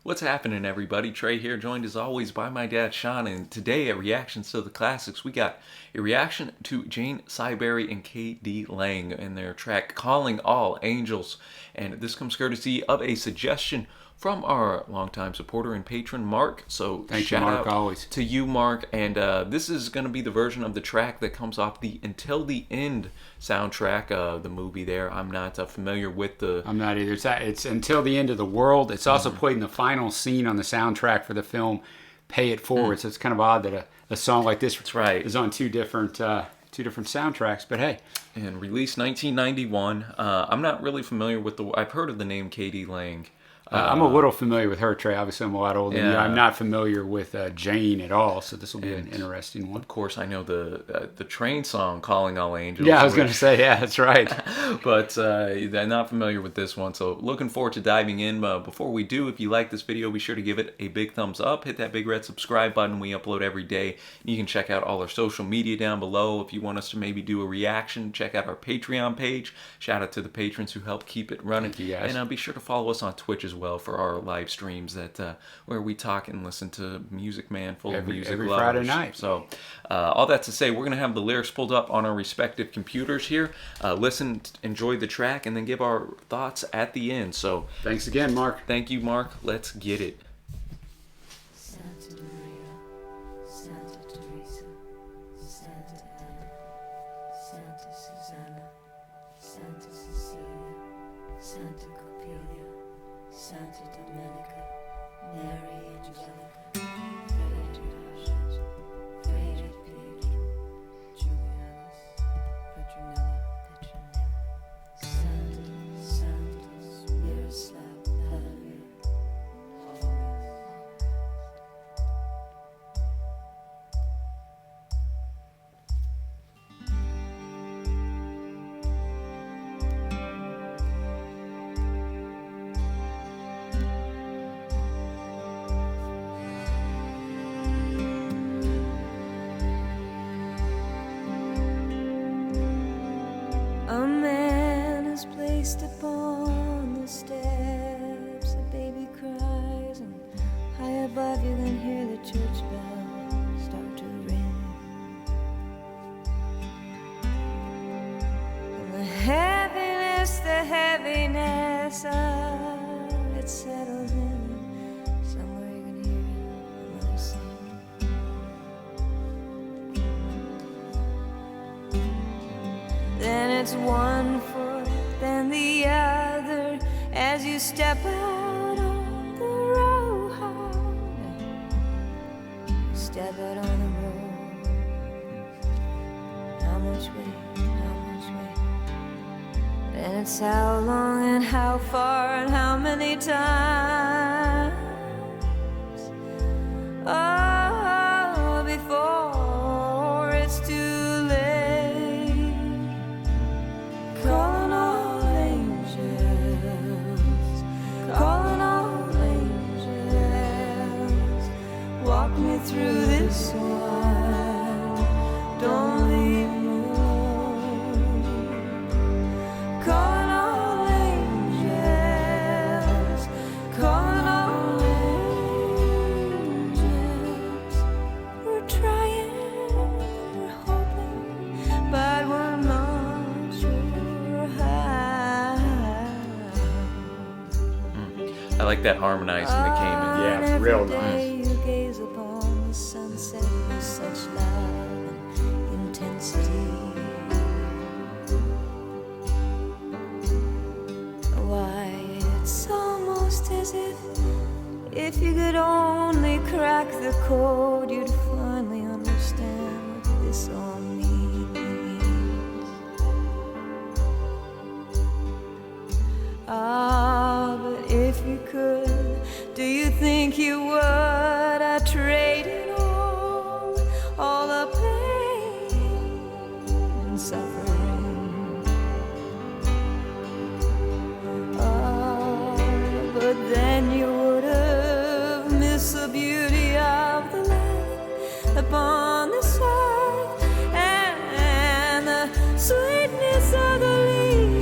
What's happening, everybody? Trey here, joined as always by my dad, Sean, and today at Reactions to the Classics, we got a reaction to Jane Siberry and K.D. Lang and their track Calling All Angels. And this comes courtesy of a suggestion from our longtime supporter and patron, Mark. So Thank you, shout Mark, out always. to you, Mark. And this is going to be the version of the track that comes off the Until the End soundtrack, the movie there. I'm not familiar with the... I'm not either. It's Until the End of the World. It's also played in the final scene on the soundtrack for the film Pay It Forward. So it's kind of odd that a song like this is on two different soundtracks. But hey. And released 1991. I'm not really familiar with I've heard of the name K.D. Lang. I'm a little familiar with her, Trey. Obviously, I'm a lot older than you. I'm not familiar with Jane at all, so this will be an interesting one. Of course, I know the train song, Calling All Angels. Yeah, I was going to say, yeah, that's right. But I'm not familiar with this one, so looking forward to diving in. Before we do, if you like this video, be sure to give it a big thumbs up. Hit that big red subscribe button. We upload every day. You can check out all our social media down below. If you want us to maybe do a reaction, check out our Patreon page. Shout out to the patrons who help keep it running. Thank you, guys. And be sure to follow us on Twitch as well for our live streams where we talk and listen to Music Man full of music every lovers. Friday night. So all that to say, we're going to have the lyrics pulled up on our respective computers here. Listen, enjoy the track, and then give our thoughts at the end. So thanks again, Mark. Thank you, Mark. Let's get it. Santa Maria, Santa Teresa, Santa Ana, Santa Susanna, Santa Cecilia, Santa Coppelia, Santa Domenica, Mary Angelica, Frederic Pietro, Julianus, Petronilla, Santa, Santos, Miroslav, Valeria, a man is placed upon the steps, a baby cries, and high above you can hear the church bells start to ring. And the heaviness of it settles in, and somewhere you can hear a mother sing. Then it's one foot, then the other, as you step out on the road. You step out on the road. How much way, how much way? Then it's how long and how far and how many times. Oh, before it's too late. Calling all angels, calling all angels. Walk me through this one, don't leave me alone. Calling all angels, calling all angels. We're trying, we're hoping, but we're not sure how. I like that harmonizing that came in. Yeah, it's real nice. Every day you gaze upon the sunset with such love and intensity. Why, it's almost as if you could only crack the code, you'd finally understand what this all means. Ah, but if you could, do you think you would? I traded all the pain and suffering. Ah, but then you would have missed the beauty of the land upon this earth and the sweetness of the leaving.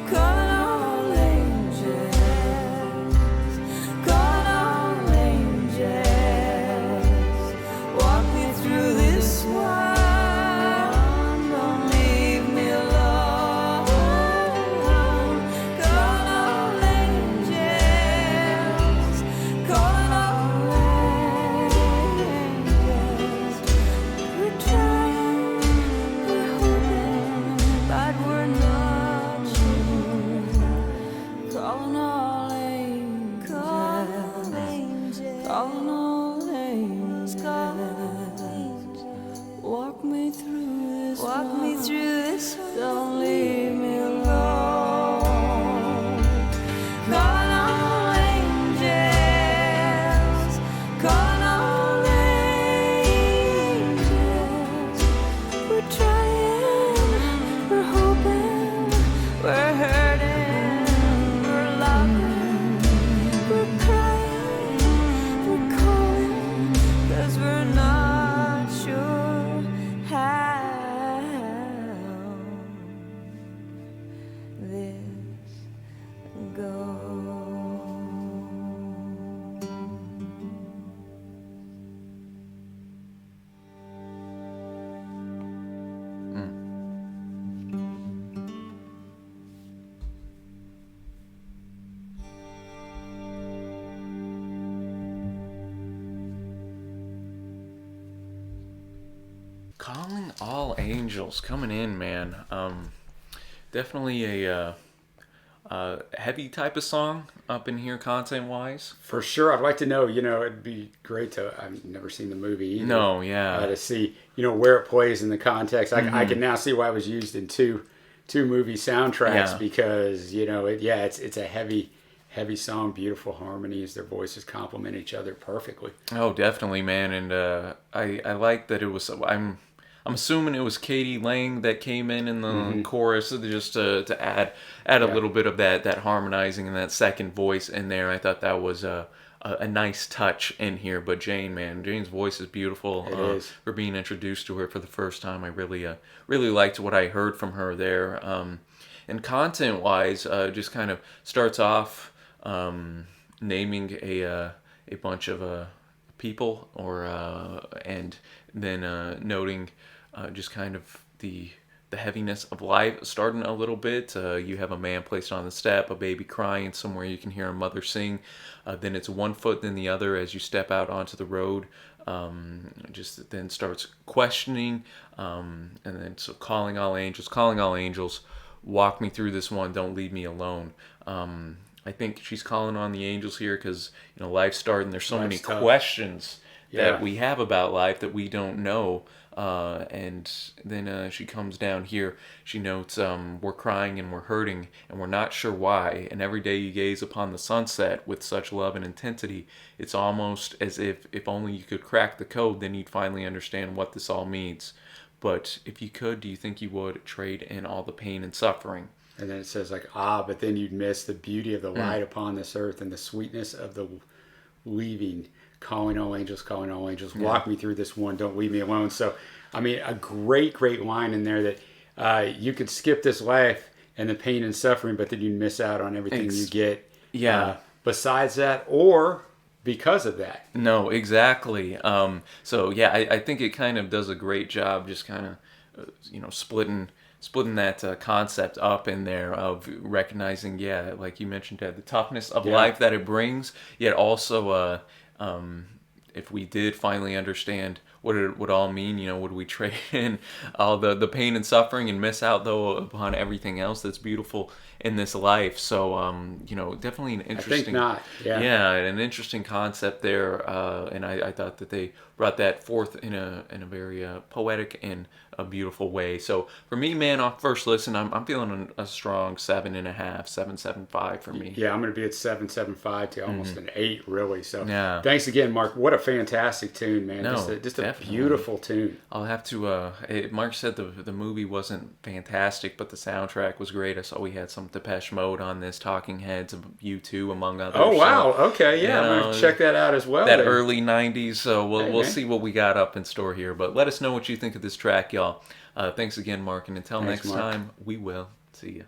Calling all angels. calling all angels, calling all angels, walk me through this, don't leave me alone. Calling all angels, calling all angels. We're trying, we're hoping, we're hurting, we're loving, we're crying, we're calling, 'cause we're not sure how this goes. Calling All Angels coming in, man. Definitely a heavy type of song up in here, content-wise. For sure. I'd like to know, it'd be great to, I've never seen the movie either. No, yeah. To see, where it plays in the context. I can now see why it was used in two movie soundtracks because, it's a heavy song, beautiful harmonies. Their voices complement each other perfectly. Oh, definitely, man. And I like that it was, I'm assuming it was Katie Lang that came in the chorus just to add a little bit of that harmonizing and that second voice in there. I thought that was a nice touch in here. But Jane's voice is beautiful. It is. For being introduced to her for the first time, I really liked what I heard from her there. And content-wise, just kind of starts off naming a bunch of people, and then noting just kind of the heaviness of life starting a little bit. You have a man placed on the step, a baby crying somewhere. You can hear a mother sing. Then it's one foot then the other as you step out onto the road. Just then starts questioning, and then so calling all angels, walk me through this one, don't leave me alone. I think she's calling on the angels here because life's starting. There's so many questions that we have about life that we don't know. And then she comes down here. She notes, we're crying and we're hurting and we're not sure why. And every day you gaze upon the sunset with such love and intensity. It's almost as if only you could crack the code, then you'd finally understand what this all means. But if you could, do you think you would trade in all the pain and suffering? And then it says but then you'd miss the beauty of the light upon this earth and the sweetness of the weaving. Calling all angels, walk me through this one, don't leave me alone. So, I mean, a great line in there that you could skip this life and the pain and suffering, but then you'd miss out on everything you get. Besides that, or because of that. No, exactly. I think it kind of does a great job just kind of, splitting that concept up in there of recognizing, like you mentioned, the toughness of life that it brings, yet also if we did finally understand what it would all mean, would we trade in all the pain and suffering and miss out though upon everything else that's beautiful in this life? So definitely an interesting. I think not. An interesting concept there, and I thought that they brought that forth in a very poetic and a beautiful way. So for me, man, off first listen, I'm feeling a strong 7.5, 7.75 for me. Yeah, I'm going to be at 7.75 to almost an 8, really. So thanks again, Mark. What a fantastic tune, man. Just a beautiful tune. I'll have to. Mark said the movie wasn't fantastic, but the soundtrack was great. I saw we had some Depeche Mode on this, Talking Heads, U2 among others. Oh wow, okay, I'm going to check that out as well. That early 90s. So we'll see what we got up in store here. But let us know what you think of this track, y'all. Thanks again, Mark, and until next time, we will see you.